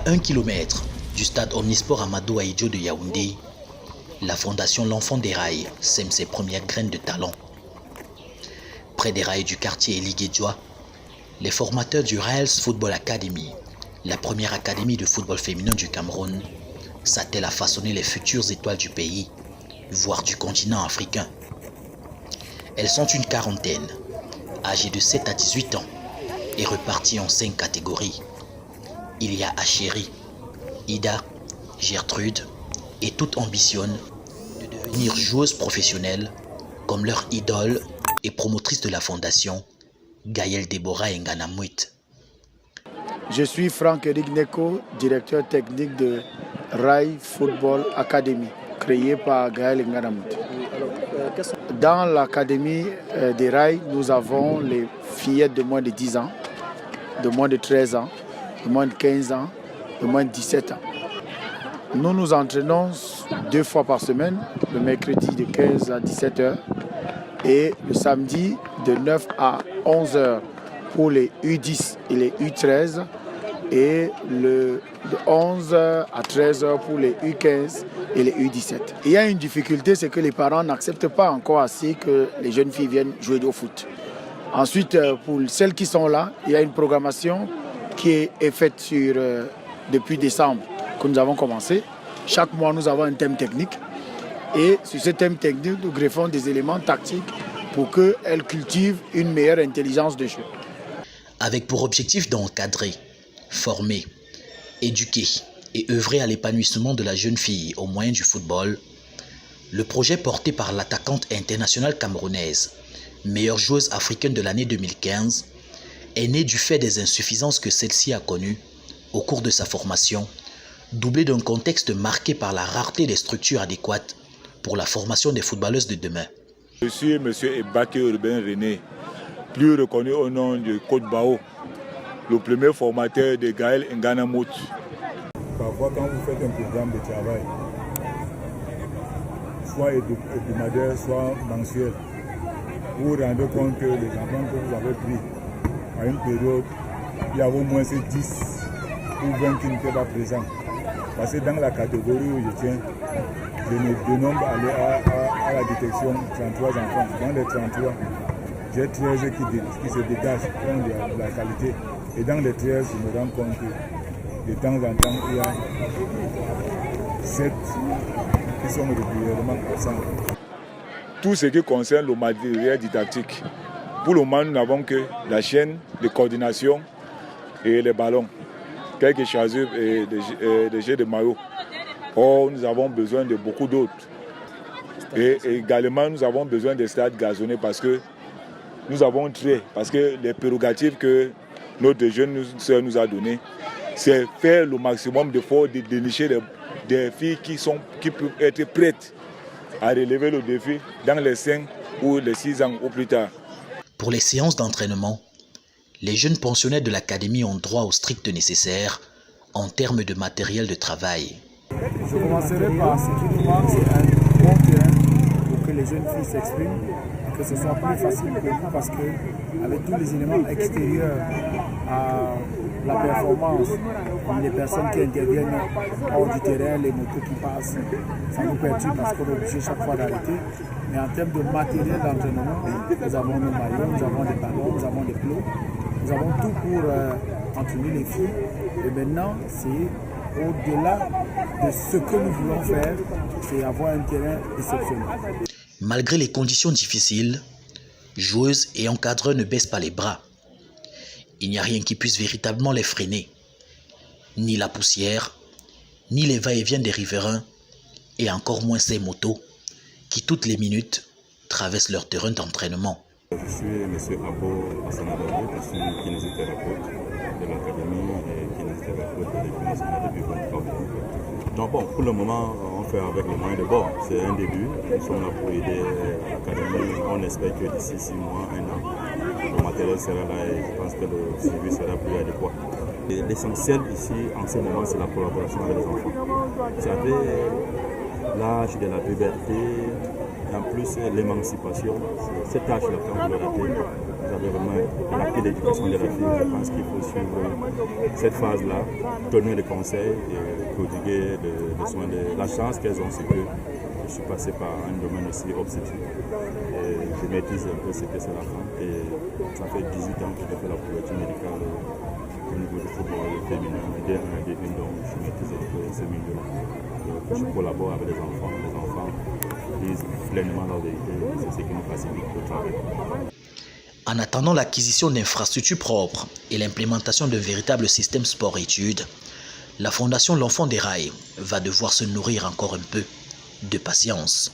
1 km du stade Omnisport Amadou Ahidjo de Yaoundé, la fondation L'Enfant des Rails sème ses premières graines de talent. Près des rails du quartier Eligedjoa, les formateurs du Rails Football Academy, la première académie de football féminin du Cameroun, s'attellent à façonner les futures étoiles du pays, voire du continent africain. Elles sont une quarantaine, âgées de 7 à 18 ans et reparties en 5 catégories. Il y a Achéri, Ida, Gertrude et toutes ambitionnent de devenir joueuses professionnelles comme leur idole et promotrice de la fondation, Gaël Deborah Nganamouit. Je suis Franck-Éric Neko, directeur technique de Rail Football Academy, créé par Gaël Nganamouit. Dans l'académie des Rails, nous avons les fillettes de moins de 10 ans, de moins de 13 ans, de moins de 15 ans, de moins de 17 ans. Nous nous entraînons 2 fois par semaine, le mercredi de 15 à 17 h et le samedi de 9 à 11 h pour les U10 et les U13 et de 11 h à 13 h pour les U15 et les U17. Il y a une difficulté, c'est que les parents n'acceptent pas encore assez que les jeunes filles viennent jouer au foot. Ensuite, pour celles qui sont là, il y a une programmation qui est faite depuis décembre que nous avons commencé. Chaque mois, nous avons un thème technique. Et sur ce thème technique, nous greffons des éléments tactiques pour qu'elles cultivent une meilleure intelligence de jeu. Avec pour objectif d'encadrer, former, éduquer et œuvrer à l'épanouissement de la jeune fille au moyen du football, le projet porté par l'attaquante internationale camerounaise, meilleure joueuse africaine de l'année 2015, est né du fait des insuffisances que celle-ci a connues au cours de sa formation, doublé d'un contexte marqué par la rareté des structures adéquates pour la formation des footballeuses de demain. Je suis M. Ebake Urbain René, plus reconnu au nom de Côte Bao, le premier formateur de Gaël Nganamouit. Parfois, quand vous faites un programme de travail, soit hebdomadaire, soit mensuel, vous vous rendez compte que les enfants que vous avez pris à une période, il y a au moins 10 ou 20 qui n'étaient pas présents. Parce que dans la catégorie où je tiens, je me dénombre aller à la détection 33 enfants. Dans les 33, j'ai 13 qui se dégagent, qui ont de la qualité. Et dans les 13, je me rends compte que de temps en temps, il y a 7 qui sont régulièrement absents. Tout ce qui concerne le matériel didactique, pour le moment, nous n'avons que la chaîne de coordination et les ballons, quelques chasubles et des jets de maillot. Or, nous avons besoin de beaucoup d'autres. Et également, nous avons besoin des stades gazonnés parce que nous avons parce que les prérogatives que notre jeune sœur nous a données, c'est faire le maximum d'efforts de dénicher des filles qui peuvent être prêtes à relever le défi dans les 5 ou les 6 ans ou plus tard. Pour les séances d'entraînement, les jeunes pensionnaires de l'académie ont droit au strict nécessaire en termes de matériel de travail. Je commencerai par ce qui nous manque, c'est un bon terrain pour que les jeunes filles s'expriment, que ce soit plus facile pour nous parce qu'avec tous les éléments extérieurs à la performance, les personnes qui interviennent hors du terrain, les motos qui passent, ça nous perturbe parce qu'on est obligé chaque fois d'arrêter. Mais en termes de matériel d'entraînement, nous avons nos maillots, nous avons des ballons, nous avons des plots, nous avons tout pour entraîner les filles. Et maintenant, c'est au-delà de ce que nous voulons faire, c'est avoir un terrain exceptionnel. Malgré les conditions difficiles, joueuses et encadreurs ne baissent pas les bras. Il n'y a rien qui puisse véritablement les freiner. Ni la poussière, ni les va-et-vient des riverains, et encore moins ces motos, qui toutes les minutes traversent leur terrain d'entraînement. Je suis M. Abo Assanadabo, je suis kinésithérapeute de l'académie et kinésithérapeute de l'équipe nationale depuis 23 ans. Donc bon, pour le moment, on fait avec les moyens de bord. C'est un début. Nous sommes là pour aider l'académie. On espère que d'ici 6 mois, 1 an, le matériel sera là et je pense que le suivi sera plus adéquat. L'essentiel ici, en ce moment, c'est la collaboration avec les enfants. Vous savez, l'âge de la puberté, en plus l'émancipation, cette tâche-là, quand vous le ratez, vous avez vraiment la pied d'éducation de la fille. Je pense qu'il faut suivre cette phase-là, donner des conseils et prodiguer des soins. La chance qu'elles ont, c'est que je suis passé par un domaine aussi obstétrique. Et je maîtrise un peu ce que c'est la femme. Et ça fait 18 ans que je fais la couverture médicale au niveau du football féminin, D1 et D1, donc je maîtrise un peu ce milieu-là. Je collabore avec les enfants disent pleinement leur vérité, c'est ce qui nous facilite le travail. En attendant l'acquisition d'infrastructures propres et l'implémentation d'un véritable système sport-études, la Fondation L'Enfant des Rails va devoir se nourrir encore un peu de patience.